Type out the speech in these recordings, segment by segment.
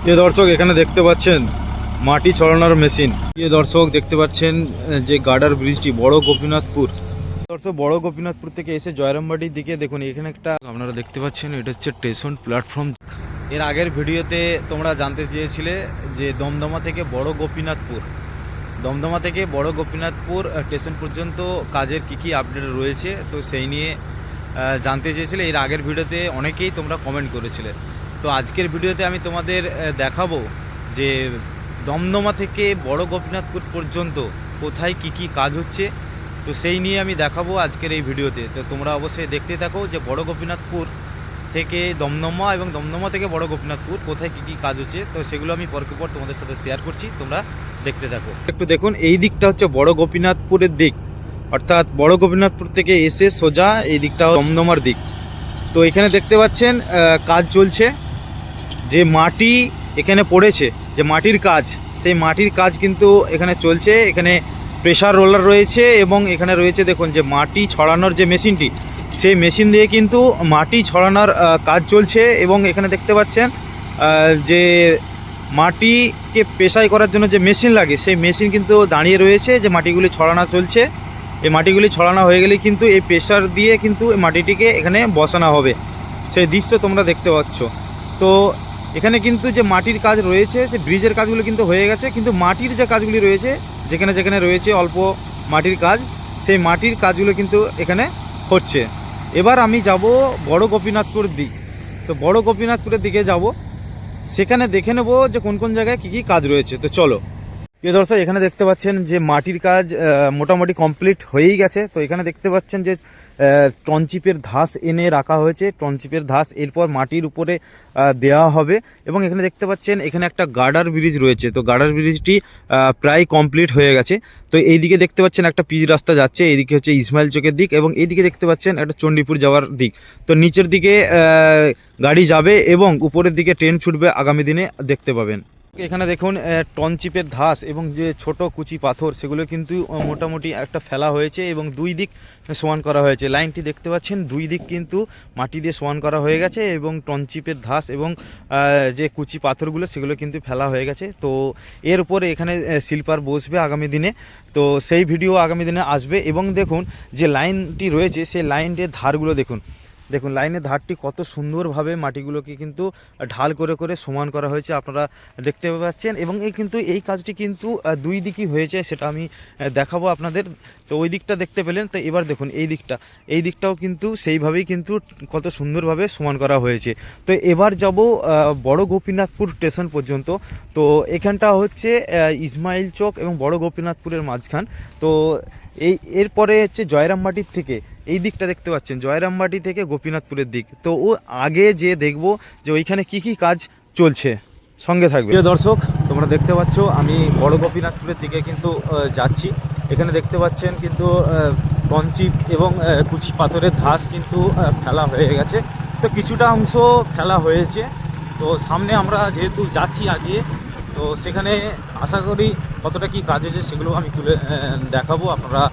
প্রিয় দর্শক এখানে দেখতে পাচ্ছেন মাটি ছড়ানোর মেশিন। প্রিয় দর্শক দেখতে পাচ্ছেন যে গার্ডার ব্রিজটি বড় গোপীনাথপুর। দর্শক বড় গোপীনাথপুর থেকে এসে জয়রামবাটির দিকে দেখুন এখানে একটা আপনারা দেখতে পাচ্ছেন এটা হচ্ছে স্টেশন প্ল্যাটফর্ম। এর আগের ভিডিওতে তোমরা জানতে চেয়েছিলে যে দমদমা থেকে বড় গোপীনাথপুর স্টেশন পর্যন্ত কাজের কি আপডেট রয়েছে, তো সেই নিয়ে জানতে চেয়েছিলে। এর আগের ভিডিওতে অনেকেই তোমরা কমেন্ট করেছিলে। তো আজকের ভিডিওতে আমি তোমাদের দেখাবো যে দমদমা থেকে বড় গোপীনাথপুর পর্যন্ত কোথায় কি কাজ হচ্ছে, তো সেই নিয়ে আমি দেখাবো আজকের এই ভিডিওতে। তো তোমরা অবশ্যই দেখতে থাকো যে বড় গোপীনাথপুর থেকে দমদমা এবং দমদমা থেকে বড় গোপীনাথপুর কোথায় কি কাজ হচ্ছে, তো সেগুলো আমি পরকে পর তোমাদের সাথে শেয়ার করছি, তোমরা দেখতে থাকো। একটু দেখুন এই দিকটা হচ্ছে বড় গোপীনাথপুরের দিক, অর্থাৎ বড় গোপীনাথপুর থেকে এসে সোজা এই দিকটা দমদমার দিক। তো এখানে দেখতে পাচ্ছেন কাজ চলছে, যে মাটি এখানে পড়েছে, যে মাটির কাজ, সেই মাটির কাজ কিন্তু এখানে চলছে। এখানে প্রেসার রোলার রয়েছে এবং এখানে রয়েছে দেখুন যে মাটি ছড়ানোর যে মেশিনটি, সেই মেশিন দিয়ে কিন্তু মাটি ছড়ানোর কাজ চলছে। এবং এখানে দেখতে পাচ্ছেন যে মাটিকে পেশাই করার জন্য যে মেশিন লাগে, সেই মেশিন কিন্তু দাঁড়িয়ে রয়েছে, যে মাটিগুলি ছড়ানো চলছে। এই মাটিগুলি ছড়ানো হয়ে গেলে কিন্তু এই প্রেসার দিয়ে কিন্তু এই মাটিটিকে এখানে বসানো হবে, সেই দৃশ্য তোমরা দেখতে পাচ্ছ। তো এখানে কিন্তু যে মাটির কাজ রয়েছে, সে ব্রিজের কাজগুলো কিন্তু হয়ে গেছে, কিন্তু মাটির যে কাজগুলি রয়েছে, যেখানে যেখানে রয়েছে অল্প মাটির কাজ, সেই মাটির কাজগুলো কিন্তু এখানে হচ্ছে। এবার আমি যাব বড় গোপীনাথপুর দিক। তো বড় গোপীনাথপুরের দিকে যাব, সেখানে দেখে নেব যে কোন কোন জায়গায় কী কাজ রয়েছে। তো চলো। প্রিয় দর্শক এখানে দেখতে পাচ্ছেন যে মাটির কাজ মোটামুটি কমপ্লিট হয়েই গেছে। তো এখানে দেখতে পাচ্ছেন যে টনচিপের ধাস এনে রাখা হয়েছে, টনচিপের ধাস এরপর মাটির উপরে দেওয়া হবে। এবং এখানে দেখতে পাচ্ছেন এখানে একটা গার্ডার ব্রিজ রয়েছে, তো গার্ডার ব্রিজটি প্রায় কমপ্লিট হয়ে গেছে। তো এইদিকে দেখতে পাচ্ছেন একটা পিচ রাস্তা যাচ্ছে, এইদিকে হচ্ছে ইসমাইল চকের দিক, এবং এইদিকে দেখতে পাচ্ছেন একটা চণ্ডীপুর যাওয়ার দিক। তো নিচের দিকে গাড়ি যাবে এবং উপরের দিকে ট্রেন ছুটবে, আগামী দিনে দেখতে পাবেন। এখানে দেখুন টনচিপের ধাস এবং যে ছোট কুচি পাথর, সেগুলো কিন্তু মোটামুটি একটা ফেলা হয়েছে এবং দুই দিক সমান করা হয়েছে। লাইনটি দেখতে পাচ্ছেন দুই দিক কিন্তু মাটি দিয়ে সমান করা হয়ে গেছে, এবং টনচিপের ধাস এবং যে কুচি পাথরগুলো সেগুলো কিন্তু ফেলা হয়ে গেছে। তো এর উপরে এখানে স্লিপার বসবে আগামী দিনে, তো সেই ভিডিও আগামী দিনে আসবে। এবং দেখুন যে লাইনটি রয়েছে, সেই লাইনের ধারগুলো দেখুন লাইনের ধারটি কত সুন্দরভাবে মাটিগুলোকে কিন্তু ঢাল করে করে সমান করা হয়েছে, আপনারা দেখতে পাচ্ছেন। এবং এই কাজটি কিন্তু দুই দিকই হয়েছে, সেটা আমি দেখাবো আপনাদের। তো ওই দিকটা দেখতে পেলেন, তো এবার দেখুন এই দিকটাও কিন্তু সেইভাবেই কিন্তু কত সুন্দরভাবে সমান করা হয়েছে। তো এবার যাব বড় গোপীনাথপুর স্টেশন পর্যন্ত। তো এখানটা হচ্ছে ইসমাইল চক এবং বড় গোপীনাথপুরের মাঝখান। তো এরপরে হচ্ছে জয়রামবাটির থেকে এই দিকটা দেখতে পাচ্ছেন, জয়রামবাটি থেকে গোপীনাথপুরের দিক। তো ও আগে যে দেখব যে ওইখানে কি কাজ চলছে, সঙ্গে থাকবে। প্রিয় দর্শক তোমরা দেখতে পাচ্ছ আমি বড় গোপীনাথপুরের দিকে কিন্তু যাচ্ছি। এখানে দেখতে পাচ্ছেন কিন্তু টনচিপ এবং কুচি পাথরের ধাস কিন্তু ফেলা হয়ে গেছে, তো কিছুটা অংশ ফেলা হয়েছে। তো সামনে আমরা যেহেতু যাচ্ছি আগে, তো সেখানে আশা করি কতটা কি কাজ হয়েছে সেগুলো আমি তুলে দেখাবো, আপনারা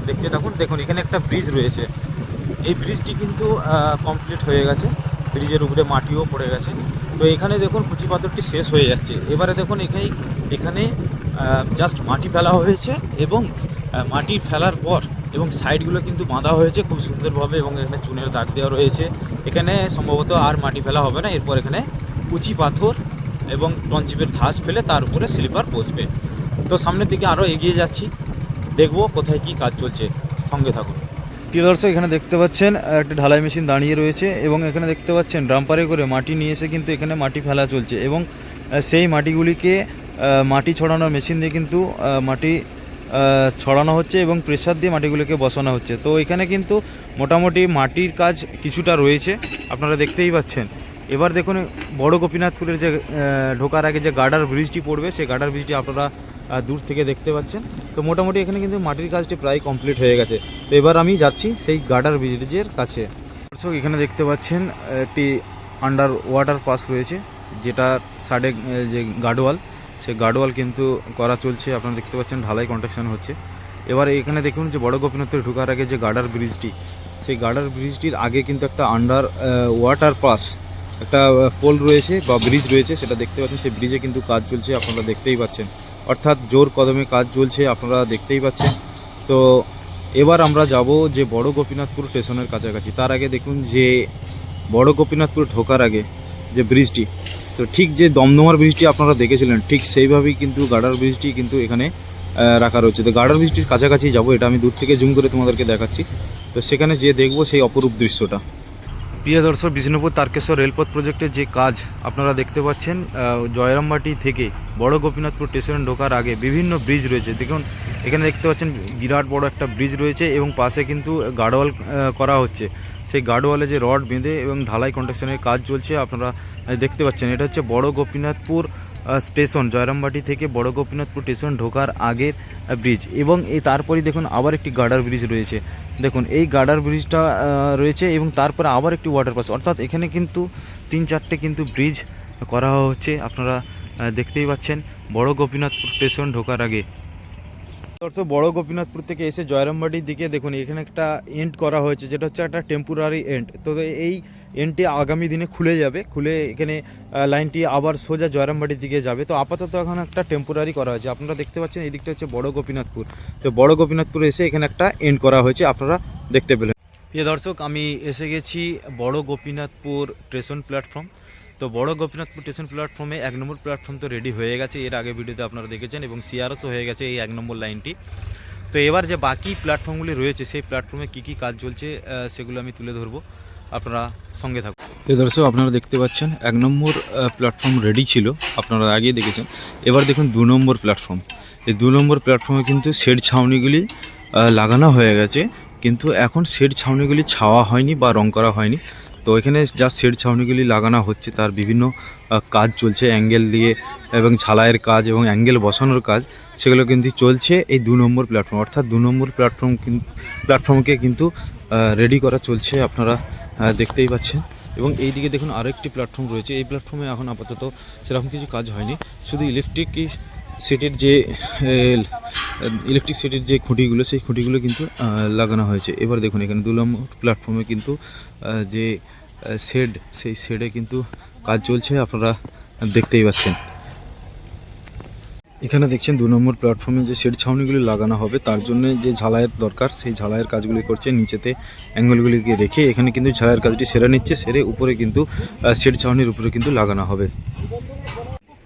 দেখতে থাকুন। দেখুন এখানে একটা ব্রিজ রয়েছে, এই ব্রিজটি কিন্তু কমপ্লিট হয়ে গেছে, ব্রিজের উপরে মাটিও পড়ে গেছে। তো এখানে দেখুন কুচি পাথরটি শেষ হয়ে যাচ্ছে। এবারে দেখুন এখানে জাস্ট মাটি ফেলা হয়েছে, এবং মাটি ফেলার পর এবং সাইডগুলো কিন্তু বাঁধা হয়েছে খুব সুন্দরভাবে, এবং এখানে চুনের দাগ দেওয়া রয়েছে। এখানে সম্ভবত আর মাটি ফেলা হবে না, এরপর এখানে কুচি পাথর এবং টনচিপের ধাস ফেলে তার উপরে স্লিপার বসবে। তো সামনের দিকে আরও এগিয়ে যাচ্ছি, দেখব কোথায় কি কাজ চলছে, সঙ্গে থাকুন। প্রিয় দর্শক এখানে দেখতে পাচ্ছেন একটা ঢালাই মেশিন দাঁড়িয়ে রয়েছে, এবং এখানে দেখতে পাচ্ছেন ড্রাম্পারে করে মাটি নিয়ে এসে কিন্তু এখানে মাটি ফেলা চলছে, এবং সেই মাটিগুলিকে মাটি ছড়ানোর মেশিন দিয়ে কিন্তু মাটি ছড়ানো হচ্ছে এবং প্রেসার দিয়ে মাটিগুলিকে বসানো হচ্ছে। তো এখানে কিন্তু মোটামুটি মাটির কাজ কিছুটা রয়েছে, আপনারা দেখতেই পাচ্ছেন। এবার দেখুন বড় গোপীনাথপুরের যে ঢোকার আগে যে গার্ডার ব্রিজটি পড়বে, সেই গার্ডার ব্রিজটি আপনারা দূর থেকে দেখতে পাচ্ছেন। তো মোটামুটি এখানে কিন্তু মাটির কাজটি প্রায় কমপ্লিট হয়ে গেছে। তো এবার আমি যাচ্ছি সেই গার্ডার ব্রিজের কাছে। দর্শক এখানে দেখতে পাচ্ছেন একটি আন্ডার ওয়াটার পাস রয়েছে, যেটা সাইডে যে গার্ডওয়াল, সেই গার্ডওয়াল কিন্তু করা চলছে, আপনারা দেখতে পাচ্ছেন ঢালাই কনস্ট্রাকশন হচ্ছে। এবার এখানে দেখুন যে বড় গোপীনাথপুর ঢোকার আগে যে গার্ডার ব্রিজটি, সেই গার্ডার ব্রিজটির আগে কিন্তু একটা আন্ডার ওয়াটার পাস একটা পোল রয়েছে বা ব্রিজ রয়েছে, সেটা দেখতে পাচ্ছেন। সেই ব্রিজে কিন্তু কাজ চলছে, আপনারা দেখতেই পাচ্ছেন। অর্থাৎ জোর কদমে কাজ চলছে, আপনারা দেখতেই পাচ্ছেন। তো এবার আমরা যাব যে বড় গোপীনাথপুর স্টেশনের কাছাকাছি। তার আগে দেখুন যে বড় গোপীনাথপুর ঢোকার আগে যে ব্রিজটি, তো ঠিক যে দমদমার ব্রিজটি আপনারা দেখেছিলেন, ঠিক সেইভাবেই কিন্তু গার্ডার ব্রিজটি কিন্তু এখানে রাখা রয়েছে। তো গার্ডার ব্রিজটির কাছাকাছি যাব, এটা আমি দূর থেকে জুম করে তোমাদেরকে দেখাচ্ছি। তো সেখানে যে দেখবো সেই অপরূপ দৃশ্যটা। প্রিয় দর্শক, বিষ্ণুপুর তারকেশ্বর রেলপথ প্রজেক্টের যে কাজ আপনারা দেখতে পাচ্ছেন, জয়রামবাটি থেকে বড় গোপীনাথপুর স্টেশন ঢোকার আগে বিভিন্ন ব্রিজ রয়েছে। দেখুন এখানে দেখতে পাচ্ছেন বিরাট বড় একটা ব্রিজ রয়েছে এবং পাশে কিন্তু গার্ডওয়াল করা হচ্ছে। সেই গার্ডওয়ালে যে রড বেঁধে এবং ঢালাই কনস্ট্রাকশনের কাজ চলছে, আপনারা দেখতে পাচ্ছেন। এটা হচ্ছে বড় গোপীনাথপুর স্টেশন, জয়রামবাটি থেকে বড় গোপীনাথপুর স্টেশন ঢোকার আগের ব্রিজ। এবং এই তারপরেই দেখুন আবার একটি গার্ডার ব্রিজ রয়েছে। দেখুন এই গার্ডার ব্রিজটা রয়েছে এবং তারপরে আবার একটি ওয়াটারপাস। অর্থাৎ এখানে কিন্তু 3-4টে কিন্তু ব্রিজ করা হচ্ছে, আপনারা দেখতেই পাচ্ছেন বড় গোপীনাথপুর স্টেশন ঢোকার আগে। দর্শক, বড় গোপীনাথপুর থেকে এসে জয়রামবাটির দিকে দেখুন এখানে একটা এন্ড করা হয়েছে, যেটা হচ্ছে একটা টেম্পোরারি এন্ড। তো এই এন্ডটি আগামী দিনে খুলে যাবে, খুলে এখানে লাইনটি আবার সোজা জয়রামবাটির দিকে যাবে। তো আপাতত এখন একটা টেম্পোরারি করা হয়েছে, আপনারা দেখতে পাচ্ছেন। এই দিকটা হচ্ছে বড় গোপীনাথপুর। তো বড় গোপীনাথপুর এসে এখানে একটা এন্ড করা হয়েছে, আপনারা দেখতে পেলেন। প্রিয় দর্শক, আমি এসে গেছি বড় গোপীনাথপুর স্টেশন প্ল্যাটফর্ম। তো বড় গোপীনাথপুর স্টেশন প্ল্যাটফর্মে 1 নম্বর প্ল্যাটফর্ম তো রেডি হয়ে গেছে, এর আগে ভিডিওতে আপনারা দেখেছেন, এবং সিআরএসও হয়ে গেছে এই 1 নম্বর লাইনটি। তো এবার যে বাকি প্ল্যাটফর্মগুলি রয়েছে, সেই প্ল্যাটফর্মে কী কী কাজ চলছে সেগুলো আমি তুলে ধরবো, আপনারা সঙ্গে থাকুন। এই দর্শক, আপনারা দেখতে পাচ্ছেন 1 নম্বর প্ল্যাটফর্ম রেডি ছিল, আপনারা আগেই দেখেছেন। এবার দেখুন 2 নম্বর প্ল্যাটফর্ম। এই 2 নম্বর প্ল্যাটফর্মে কিন্তু শেড ছাউনিগুলি লাগানো হয়ে গেছে, কিন্তু এখন শেড ছাউনিগুলি ছাওয়া হয়নি বা রং করা হয়নি। তো এখানে যা শেড ছাউনিগুলি লাগানো হচ্ছে, তার বিভিন্ন কাজ চলছে, অ্যাঙ্গেল দিয়ে এবং ঝালাইয়ের কাজ এবং অ্যাঙ্গেল বসানোর কাজ, সেগুলো কিন্তু চলছে এই 2 নম্বর প্ল্যাটফর্ম। অর্থাৎ 2 নম্বর প্ল্যাটফর্মকে কিন্তু রেডি করা চলছে, আপনারা দেখতেই পাচ্ছেন। এবং এই দিকে দেখুন আরেকটি প্ল্যাটফর্ম রয়েছে। এই প্ল্যাটফর্মে এখন আপাতত সেরকম কিছু কাজ হয়নি, শুধু ইলেকট্রিক যে খুঁটিগুলো, সেই খুঁটিগুলো কিন্তু লাগানো হয়েছে। এবার দেখুন এখানে 2 নম্বর প্ল্যাটফর্মে কিন্তু যে সেই শেডে কিন্তু কাজ চলছে, আপনারা দেখতেই পাচ্ছেন। এখানে দেখছেন 2 নম্বর প্ল্যাটফর্মে যে শেড ছাউনিগুলি লাগানো হবে, তার জন্য যে ঝালাইয়ের দরকার, সেই ঝালাইয়ের কাজগুলি করছে। নিচেতে অ্যাঙ্গেলগুলিকে রেখে এখানে কিন্তু ঝালাইয়ের কাজটি সেরে নিচ্ছে, সেরে উপরে কিন্তু শেড ছাউনির উপরে কিন্তু লাগানো হবে।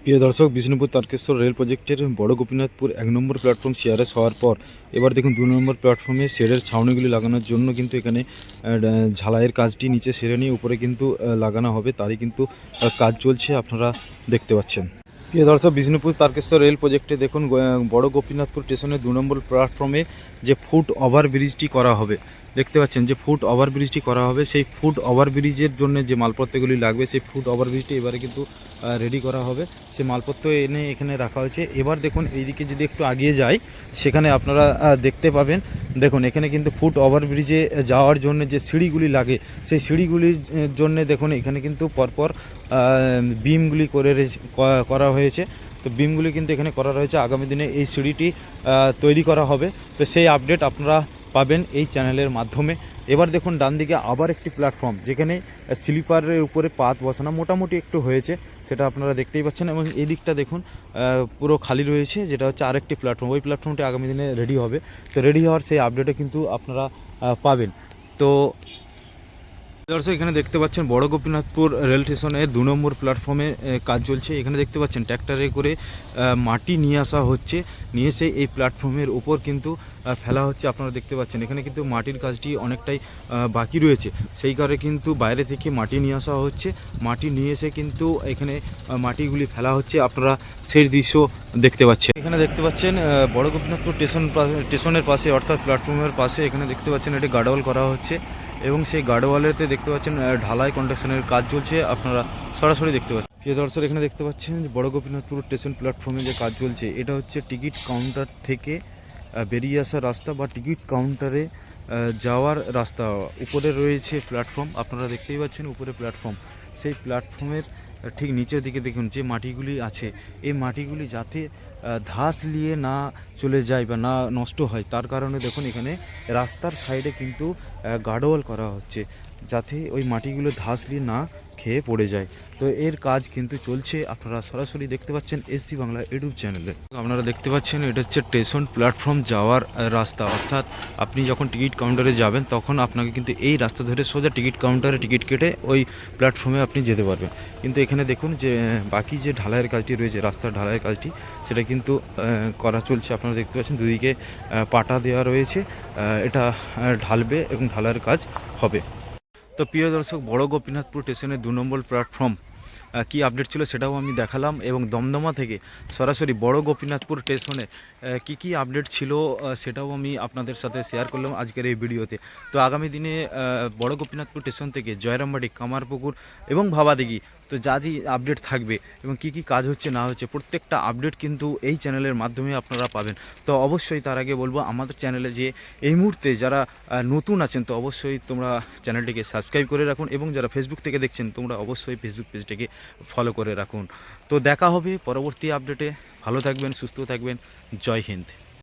প্রিয় দর্শক, বিষ্ণুপুর তারকেশ্বর রেল প্রজেক্টের বড় গোপীনাথপুর 1 নম্বর প্ল্যাটফর্ম সিআরএস হওয়ার পর এবার দেখুন 2 নম্বর প্ল্যাটফর্মে শেডের ছাউনিগুলি লাগানোর জন্য কিন্তু এখানে ঝালাইয়ের কাজটি নিচে সেরে নিয়ে উপরে কিন্তু লাগানো হবে, তারই কিন্তু কাজ চলছে, আপনারা দেখতে পাচ্ছেন। প্রিয় দর্শক, বিষ্ণুপুর তারকেশ্বর রেল প্রজেক্টে দেখুন বড় গোপীনাথপুর স্টেশনের 2 নম্বর প্ল্যাটফর্মে যে ফুট ওভার ব্রিজটি করা হবে, দেখতে পাচ্ছেন যে ফুট ওভার ব্রিজটি করা হবে। সেই ফুট ওভার ব্রিজের জন্য যে মালপত্রগুলি লাগবে, সেই ফুট ওভার ব্রিজটি এবারে কিন্তু রেডি করা হবে। সেই মালপত্র এনে এখানে রাখা হয়েছে। এবার দেখুন এইদিকে যদি একটু আগিয়ে যাই, সেখানে আপনারা দেখতে পাবেন, দেখুন এখানে কিন্তু ফুট ওভার ব্রিজে যাওয়ার জন্য যে সিঁড়িগুলি লাগে, সেই সিঁড়িগুলির জন্য দেখুন এখানে কিন্তু পরপর বিমগুলি করা হয়েছে। তো বিমগুলি কিন্তু এখানে করা রয়েছে, আগামী দিনে এই সিঁড়িটি তৈরি করা হবে। তো সেই আপডেট আপনারা পাবেন এই চ্যানেলের মাধ্যমে। এবার দেখুন ডান দিকে আবার একটি প্ল্যাটফর্ম, যেখানে স্লিপারের উপরে পাত বসানো মোটামুটি একটু হয়েছে, সেটা আপনারা দেখতেই পাচ্ছেন। এবং এই দিকটা দেখুন পুরো খালি রয়েছে, যেটা হচ্ছে আরেকটি প্ল্যাটফর্ম। ওই প্ল্যাটফর্মটি আগামী দিনে রেডি হবে। তো রেডি হওয়ার সেই আপডেটও কিন্তু আপনারা পাবেন। তো দর্শক, এখানে দেখতে পাচ্ছেন বড় গোপীনাথপুর রেল স্টেশনের 2 নম্বর প্ল্যাটফর্মে কাজ চলছে। এখানে দেখতে পাচ্ছেন ট্র্যাক্টরে করে মাটি নিয়ে আসা হচ্ছে, নিয়ে এসে এই প্ল্যাটফর্মের উপর কিন্তু ফেলা হচ্ছে, আপনারা দেখতে পাচ্ছেন। এখানে কিন্তু মাটির কাজটি অনেকটাই বাকি রয়েছে, সেই কারণে কিন্তু বাইরে থেকে মাটি নিয়ে আসা হচ্ছে। মাটি নিয়ে এসে কিন্তু এখানে মাটিগুলি ফেলা হচ্ছে, আপনারা সেই দৃশ্য দেখতে পাচ্ছেন। এখানে দেখতে পাচ্ছেন বড় গোপীনাথপুর স্টেশনের পাশে, অর্থাৎ প্ল্যাটফর্মের পাশে এখানে দেখতে পাচ্ছেন এটি গার্ডওয়াল করা হচ্ছে, এবং সেই গার্ডওয়ালেতে দেখতে পাচ্ছেন ঢালাই কনস্ট্রাকশনের কাজ চলছে, আপনারা সরাসরি দেখতে পাচ্ছেন। প্রিয় দর্শক, এখানে দেখতে পাচ্ছেন বড় গোপীনাথপুর স্টেশন প্ল্যাটফর্মে যে কাজ চলছে, এটা হচ্ছে টিকিট কাউন্টার থেকে বেরিয়ে আসার রাস্তা বা টিকিট কাউন্টারে যাওয়ার রাস্তা। উপরে রয়েছে প্ল্যাটফর্ম, আপনারা দেখতেই পাচ্ছেন উপরে প্ল্যাটফর্ম। সেই প্ল্যাটফর্মের ঠিক নিচের দিকে দেখুন যে মাটিগুলি আছে, এই মাটিগুলি যাতে ধাস নিয়ে না চলে যায় বা না নষ্ট হয়, তার কারণে দেখুন এখানে রাস্তার সাইডে কিন্তু গার্ডওয়াল করা হচ্ছে, যাতে ওই মাটিগুলো ধাস নিয়ে না খেয়ে পড়ে যায়। তো এর কাজ কিন্তু চলছে, আপনারা সরাসরি দেখতে পাচ্ছেন এসসি বাংলা ইউটিউব চ্যানেলে। আপনারা দেখতে পাচ্ছেন এটা হচ্ছে স্টেশন প্ল্যাটফর্ম যাওয়ার রাস্তা, অর্থাৎ আপনি যখন টিকিট কাউন্টারে যাবেন তখন আপনাকে কিন্তু এই রাস্তা ধরে সোজা টিকিট কাউন্টারে টিকিট কেটে ওই প্ল্যাটফর্মে আপনি যেতে পারবেন। কিন্তু এখানে দেখুন যে বাকি যে ঢালাইয়ের কাজটি রয়েছে, রাস্তার ঢালাইয়ের কাজটি, সেটা কিন্তু করা চলছে। আপনারা দেখতে পাচ্ছেন দুদিকে পাটা দেওয়া রয়েছে, এটা ঢালবে এবং ঢালাইয়ের কাজ হবে। তো প্রিয় দর্শক, বড় গোপীনাথপুর স্টেশনের 2 নম্বর প্ল্যাটফর্ম কী আপডেট ছিল সেটাও আমি দেখালাম, এবং দমদমা থেকে সরাসরি বড় গোপীনাথপুর স্টেশনে কী আপডেট ছিল সেটাও আমি আপনাদের সাথে শেয়ার করলাম আজকের এই ভিডিওতে। তো আগামী দিনে বড় গোপীনাথপুর স্টেশন থেকে জয়রামবাটি, কামারপুকুর এবং ভাবাদিঘি, তো যা আপডেট থাকবে এবং কী কাজ হচ্ছে না হচ্ছে প্রত্যেকটা আপডেট কিন্তু এই চ্যানেলের মাধ্যমে আপনারা পাবেন। তো অবশ্যই তার আগে বলবো, আমাদের চ্যানেলে যে এই মুহূর্তে যারা নতুন আছেন তো অবশ্যই তোমরা চ্যানেলটিকে সাবস্ক্রাইব করে রাখুন, এবং যারা ফেসবুক থেকে দেখছেন তোমরা অবশ্যই ফেসবুক পেজটিকে ফলো করে রাখুন। তো দেখা হবে পরবর্তী আপডেটে। ভালো থাকবেন, সুস্থ থাকবেন। জয় হিন্দ।